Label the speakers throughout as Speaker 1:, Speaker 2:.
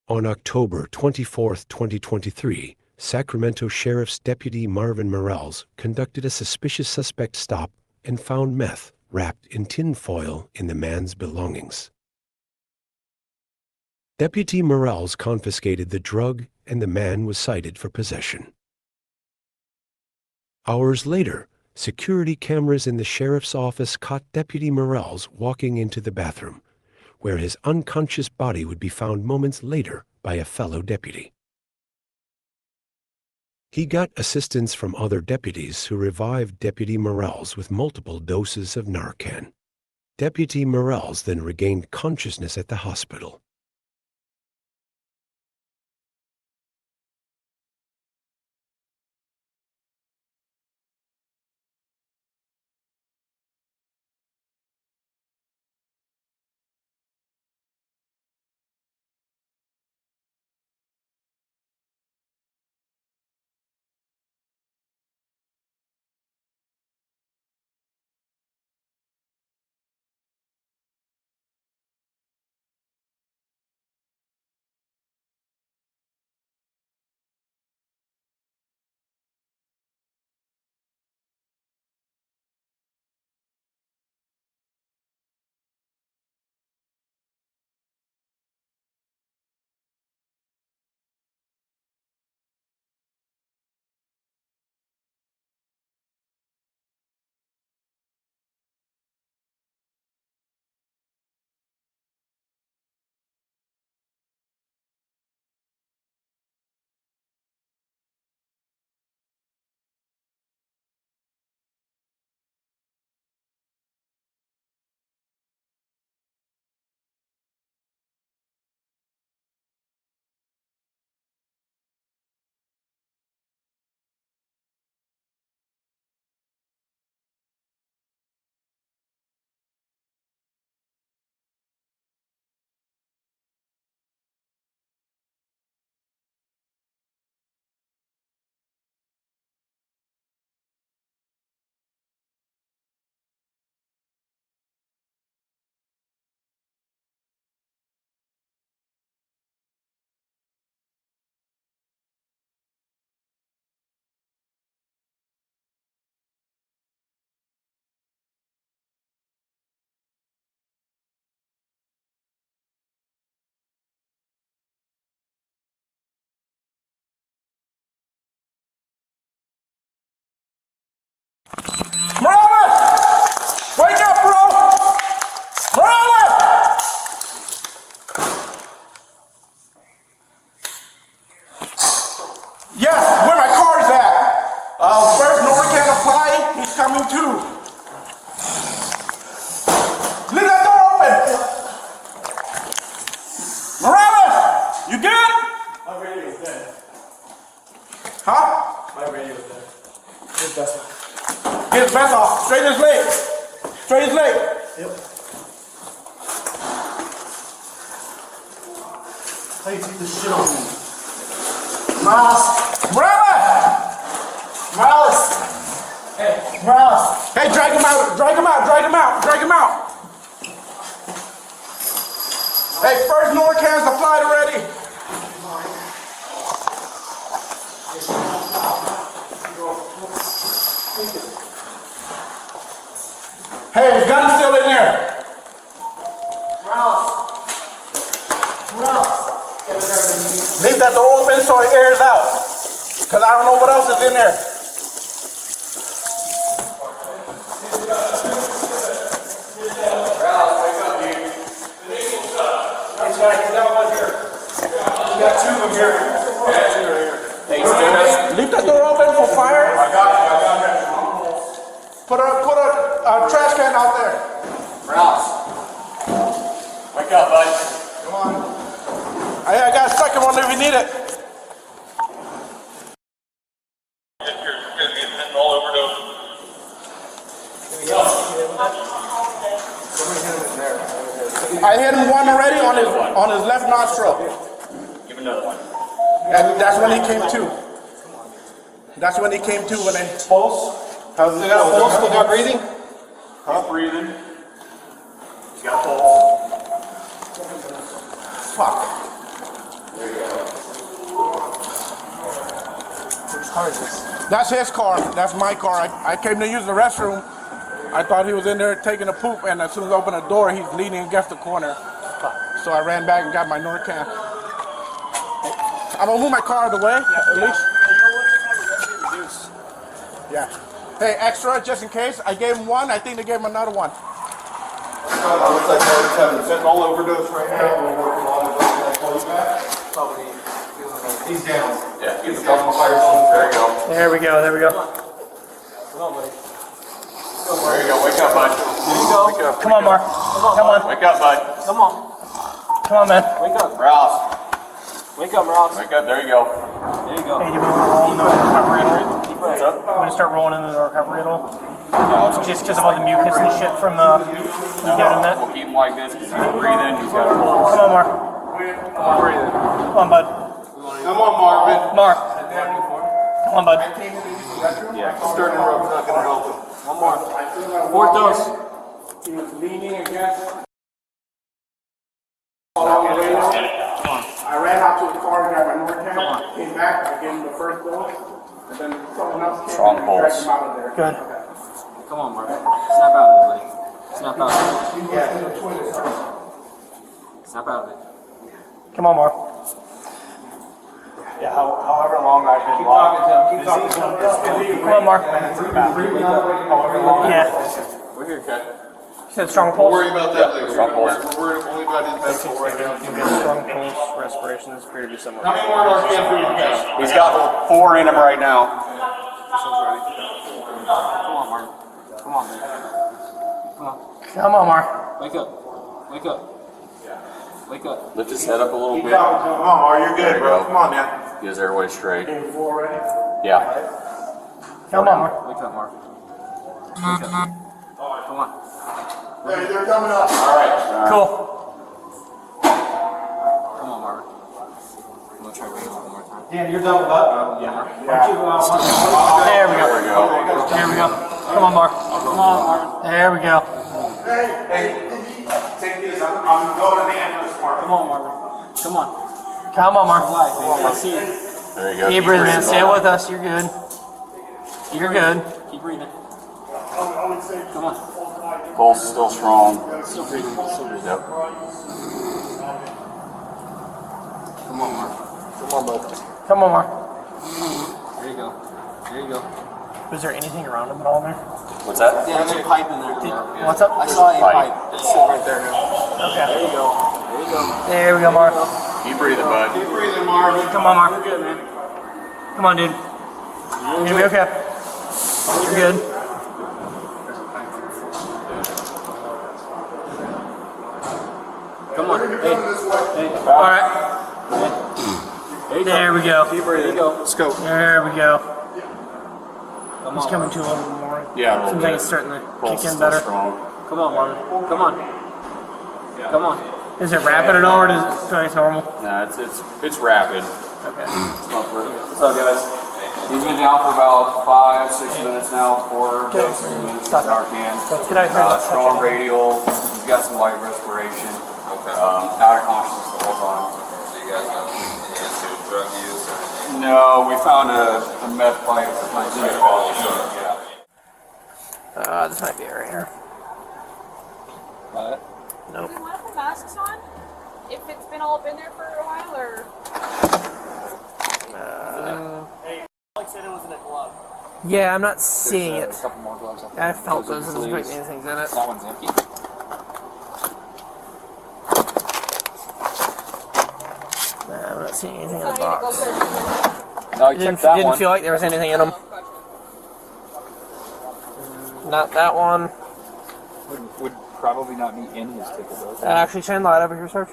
Speaker 1: On October 24, 2023, Sacramento Sheriff's Deputy Marvin Morales conducted a suspicious suspect stop and found meth wrapped in tin foil in the man's belongings. Deputy Morales confiscated the drug and the man was cited for possession. Hours later, security cameras in the sheriff's office caught Deputy Morales walking into the bathroom, where his unconscious body would be found moments later by a fellow deputy. He got assistance from other deputies who revived Deputy Morales with multiple doses of Narcan. Deputy Morales then regained consciousness at the hospital.
Speaker 2: Morales! Wake up, bro! Morales! Yes, where my car's at? First Narcan apply, he's coming too. Leave that door open! Morales! You good?
Speaker 3: My radio is dead.
Speaker 2: Huh?
Speaker 3: My radio is dead. It's best.
Speaker 2: Get his vest off. Straighten his leg. Straighten his leg.
Speaker 3: Yep. How you take this shit on me? Morales! Morales! Hey, Morales!
Speaker 2: Hey, drag him out. Drag him out. Drag him out. Drag him out. Hey, first Narcan's applied already. Hey, his gun's still in there.
Speaker 3: Morales!
Speaker 2: Leave that door open so it airs out. Because I don't know what else is in there.
Speaker 3: Morales, wake up, dude. He's got one here. You got two of them here. Yeah, two right here. Hey,
Speaker 2: Leave that door open for fire.
Speaker 3: I got it.
Speaker 2: Put a trash can out there.
Speaker 3: Morales. Wake up, bud.
Speaker 2: Come on. I got a second one if you need it.
Speaker 4: You're going to get fentanyl overdose.
Speaker 2: I hit him one already on his left nostril.
Speaker 3: Give another one.
Speaker 2: And that's when he came to. That's when he came to when they
Speaker 3: Pulse?
Speaker 2: how's it
Speaker 3: Still got
Speaker 2: going?
Speaker 3: pulse? Still got breathing?
Speaker 4: He's breathing.
Speaker 3: He's got pulse.
Speaker 2: Fuck.
Speaker 3: Yeah. car is this?
Speaker 2: That's his car. That's my car. I came to use the restroom. I thought he was in there taking a poop, and as soon as I opened the door, he's leaning against the corner. So I ran back and got my Narcan. I'm gonna move my car out of the way, at least. Yeah. Hey, extra, just in case. I gave him one. I think they gave him another one.
Speaker 4: Looks like we're having a fentanyl overdose right now. We're working on it. Probably. He's down. Yeah, he's down. There you go.
Speaker 3: There we go. There we go.
Speaker 4: There you go. Wake up, bud. There you go. Wake up.
Speaker 3: Come on, Mark. Come on.
Speaker 4: Wake up, bud.
Speaker 3: Come on. Come on, man.
Speaker 4: Wake up, Rouse.
Speaker 3: Wake up, Ross.
Speaker 4: Wake up. There you go.
Speaker 3: There you go. Hey, do you want to roll into the recovery at all?
Speaker 4: What's up?
Speaker 3: You want to start rolling into the recovery at all? Just because of all the mucus and shit from the giving that.
Speaker 4: We'll keep him like this because he's breathing. He's got a pulse.
Speaker 3: Come on, Mark. Come on, bud.
Speaker 2: Come on, Marvin.
Speaker 3: Mark. Come on, bud.
Speaker 4: Yeah, starting rope's not going to help him.
Speaker 2: One more.
Speaker 3: Fourth dose.
Speaker 2: He was leaning against. I ran out to the car and got my Narcan. Came back. I gave him the first dose. And then someone else came
Speaker 4: Strong
Speaker 2: and dragged
Speaker 4: pulse.
Speaker 2: him out of there.
Speaker 3: Good.
Speaker 5: Come on, Mark. Snap out of it, buddy. Snap out of it. Snap out of it.
Speaker 3: Come on, Mark.
Speaker 2: Yeah, however long I've been locked.
Speaker 3: Come on, Mark. Yeah.
Speaker 4: We're here, Kat.
Speaker 3: You said strong pulse?
Speaker 4: Worry about that later. Strong pulse. We're only about his vessel right now.
Speaker 3: Strong pulse, respiration is appear to be somewhat.
Speaker 4: How many more Narcan for you guys? He's got 4 in him right now.
Speaker 5: Come on, Mark. Come on, man. Come on.
Speaker 3: Come on, Mark.
Speaker 5: Wake up. Wake up. Wake up.
Speaker 4: Lift his head up a little bit.
Speaker 2: Come on, Mar, you're
Speaker 4: There
Speaker 2: good,
Speaker 4: you
Speaker 2: bro.
Speaker 4: go.
Speaker 2: Come on, man.
Speaker 4: Get his airway straight.
Speaker 2: Game 4 already?
Speaker 4: Yeah.
Speaker 3: Come on, Mark.
Speaker 5: Wake up, Mark. Wake up. Come on.
Speaker 2: Hey, they're coming up.
Speaker 4: All right.
Speaker 3: Cool.
Speaker 5: Come on, Mark. I'm going to try bringing it one more time.
Speaker 3: Dan, you're done with that?
Speaker 5: Yeah.
Speaker 3: There we go.
Speaker 4: There we go.
Speaker 3: There we go. Come on, Mark. Come on, Mark. There we go.
Speaker 2: Hey, take this. I'm going to the ambulance, Mark.
Speaker 5: Come on, Mark. Come on.
Speaker 3: Come on, Mark.
Speaker 5: Life, baby. I see it.
Speaker 4: There you go.
Speaker 3: Keep breathing, man. Stay with us. You're good. You're good.
Speaker 5: Keep breathing. Come on.
Speaker 4: Pulse is still strong.
Speaker 5: Still breathing. Still breathing.
Speaker 4: Yep.
Speaker 5: Come on, Mark.
Speaker 2: Come on, bud.
Speaker 3: Come on, Mark.
Speaker 5: There you go. There you go.
Speaker 3: Was there anything around him at all there?
Speaker 4: What's that?
Speaker 5: Yeah, there's a pipe in there.
Speaker 3: What's up?
Speaker 5: I saw a
Speaker 4: Pipe.
Speaker 5: pipe. It's sitting right there now.
Speaker 3: Okay.
Speaker 5: There you go. There you go.
Speaker 3: There we go, Mark.
Speaker 4: Keep breathing, bud.
Speaker 2: Keep breathing, Marvin.
Speaker 3: Come on, Mark.
Speaker 5: You're good, man.
Speaker 3: Come on, dude. You're gonna be okay. You're good.
Speaker 5: Come on. Hey. Hey.
Speaker 3: All right.
Speaker 5: There you go.
Speaker 3: There we go.
Speaker 5: Keep breathing. There you go.
Speaker 4: Let's go.
Speaker 3: There we go.
Speaker 5: Come
Speaker 3: He's
Speaker 5: on.
Speaker 3: coming to a little more.
Speaker 4: Yeah, a little
Speaker 3: Seems like
Speaker 4: bit.
Speaker 3: it's starting to
Speaker 4: Pulse
Speaker 3: kick
Speaker 4: is
Speaker 3: in
Speaker 4: still
Speaker 3: better.
Speaker 4: strong.
Speaker 5: Come on, Marvin. Come on. Come on.
Speaker 3: Is it rapid at all, or does it feel like it's normal?
Speaker 4: Nah, it's rapid.
Speaker 3: Okay.
Speaker 4: What's up, guys? He's been down for about 5-6 minutes now. 4 doses of Narcan.
Speaker 3: Let's get out here.
Speaker 4: Strong radial. He's got some light respiration. Okay. Out of consciousness the whole time.
Speaker 6: Do you guys know any issue with drug use or anything?
Speaker 4: No, we found a meth pipe. Yeah.
Speaker 3: This might be it right here.
Speaker 5: What?
Speaker 3: Nope.
Speaker 7: Do we want to put masks on? If it's been all up in there for a while, or?
Speaker 3: Yeah, I'm not seeing it.
Speaker 5: A couple more gloves.
Speaker 3: I felt those.
Speaker 5: Those
Speaker 3: There's
Speaker 5: are
Speaker 3: like
Speaker 5: sleeves.
Speaker 3: anything in it.
Speaker 5: That one's empty.
Speaker 3: Nah, I'm not seeing anything in
Speaker 7: So I
Speaker 3: the
Speaker 7: need to go
Speaker 3: box.
Speaker 7: search.
Speaker 5: No, you
Speaker 3: Didn't,
Speaker 5: checked that
Speaker 3: didn't
Speaker 5: one.
Speaker 3: feel like there was anything in them. Not that one.
Speaker 5: Would probably not be in his ticket though.
Speaker 3: Actually, shine light over here, Sarge.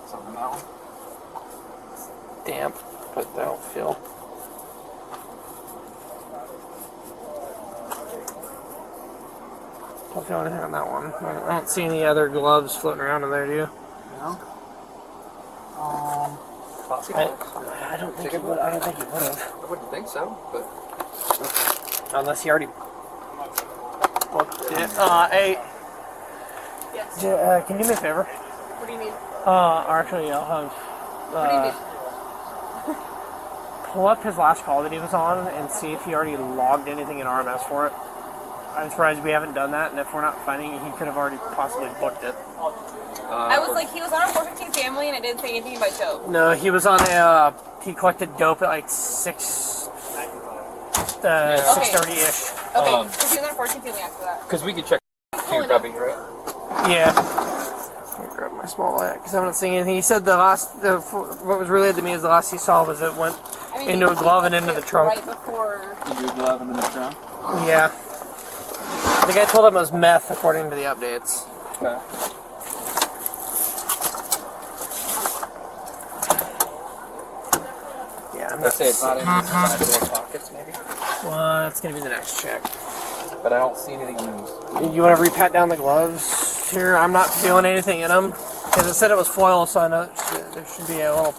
Speaker 5: Something that one.
Speaker 3: Damp, but I don't feel. Don't feel anything on that one. I don't see any other gloves floating around in there, do you?
Speaker 5: No.
Speaker 3: I don't think he would. I don't think he would have.
Speaker 5: I wouldn't think so, but
Speaker 3: Unless he already booked it. Hey,
Speaker 7: Yes.
Speaker 3: can you do me a favor?
Speaker 7: What do you mean?
Speaker 3: Actually, I'll have.
Speaker 7: What do you mean?
Speaker 8: pull up his last call that he was on and see if he already logged anything in RMS for it. I'm surprised we haven't done that, and if we're not finding it, he could have already possibly booked it.
Speaker 7: I was like, he was on a 415 family and it didn't say anything about dope.
Speaker 8: No, he was on a, he collected dope at like 6:30-ish.
Speaker 7: Okay, because he was on a 415 family after that.
Speaker 5: Because we could check too, probably, right?
Speaker 8: Yeah. Let me grab my small light because I'm not seeing anything. He said what was relayed to me is the last he saw was it went into a glove and into the trunk.
Speaker 7: Right before.
Speaker 5: Into a glove and in the trunk?
Speaker 8: Yeah. The guy told him it was meth according to the updates.
Speaker 5: Okay.
Speaker 8: Yeah, I'm
Speaker 5: Let's say it's not in the pockets, maybe?
Speaker 8: Well, that's going to be the next check.
Speaker 5: But I don't see anything loose.
Speaker 8: You want to re-pat down the gloves here? I'm not feeling anything in them. Because it said it was foil, so I know there should be a little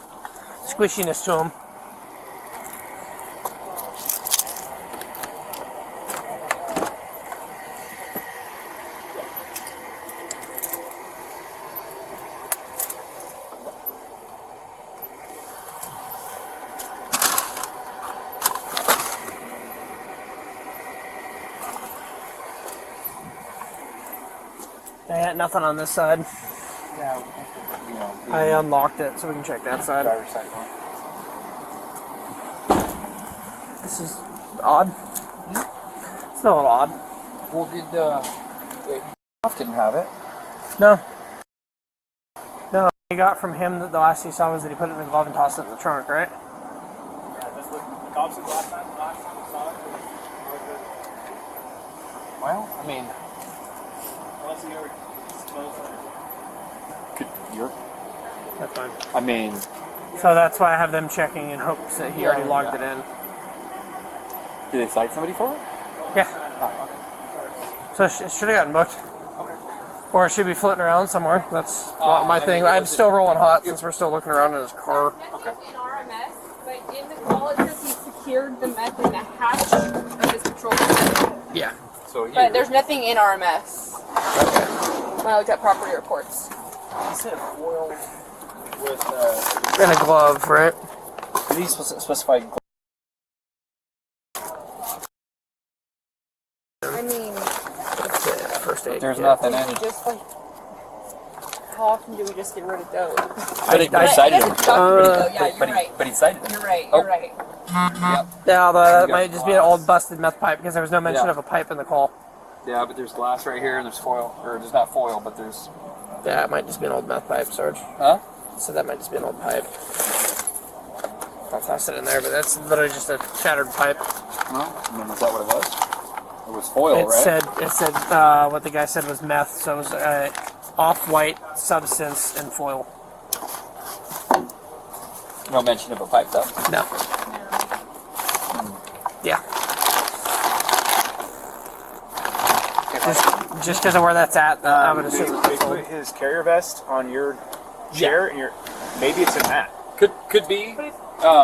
Speaker 8: squishiness to them. I had nothing on this side.
Speaker 5: Yeah,
Speaker 8: I unlocked it so we can check that side.
Speaker 5: driver's side one.
Speaker 8: This is odd. It's a little odd.
Speaker 5: Well, wait, didn't have it.
Speaker 8: No. No, he got from him that the last he saw was that he put it in the glove and tossed it in the trunk, right?
Speaker 3: Yeah, that's what the cops said last time we saw it.
Speaker 5: Well, I mean,
Speaker 3: Unless he ever disposed of it.
Speaker 8: That's fine.
Speaker 5: I mean,
Speaker 8: So that's why I have them checking in hopes that he already logged it in.
Speaker 5: did they cite somebody for it?
Speaker 8: Yeah. So it should have gotten booked. Or it should be floating around somewhere. That's not my thing. I'm still rolling hot since we're still looking around in his car.
Speaker 7: Nothing in RMS, but in the call it says he secured the meth in the hatch of his patrol car.
Speaker 8: Yeah.
Speaker 5: So here,
Speaker 7: But there's nothing in RMS. When I looked at property reports.
Speaker 5: he said foil with,
Speaker 8: And a glove, right?
Speaker 5: did he specify glove?
Speaker 7: I mean,
Speaker 8: First aid.
Speaker 5: There's
Speaker 8: kit.
Speaker 5: nothing
Speaker 7: do
Speaker 5: in
Speaker 7: we
Speaker 5: it.
Speaker 7: just like, how often do we just get rid of dope?
Speaker 5: But he
Speaker 7: But
Speaker 5: cited
Speaker 7: it
Speaker 5: him.
Speaker 7: doesn't document it though. Yeah,
Speaker 5: But
Speaker 7: you're right.
Speaker 5: he cited him.
Speaker 7: You're right.
Speaker 5: Oh.
Speaker 7: You're right.
Speaker 8: Yeah, although that might just be an old busted meth pipe because there was no mention
Speaker 5: Yeah.
Speaker 8: of a pipe in the call.
Speaker 5: Yeah, but there's glass right here and there's foil. Or there's not foil, but there's...
Speaker 8: Yeah, it might just be an old meth pipe, Sarge.
Speaker 5: Huh?
Speaker 8: So that might just be an old pipe. I'll toss it in there, but that's literally just a shattered pipe.
Speaker 5: Well, I mean, is that what it was? It was foil, right?
Speaker 8: It said what the guy said was meth, so it was off-white substance and foil.
Speaker 5: No mention of a pipe, though.
Speaker 8: No. Yeah. Just because of where that's at, I would assume.
Speaker 3: They put his carrier vest on your chair, and maybe it's in that.
Speaker 5: Could be.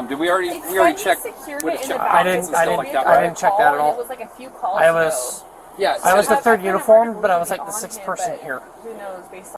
Speaker 5: Did we already check with the
Speaker 8: I didn't check that at all.
Speaker 7: It was like a few calls
Speaker 8: I was
Speaker 5: Yeah,
Speaker 8: the third uniform, but I was like the sixth person here.
Speaker 7: Who knows based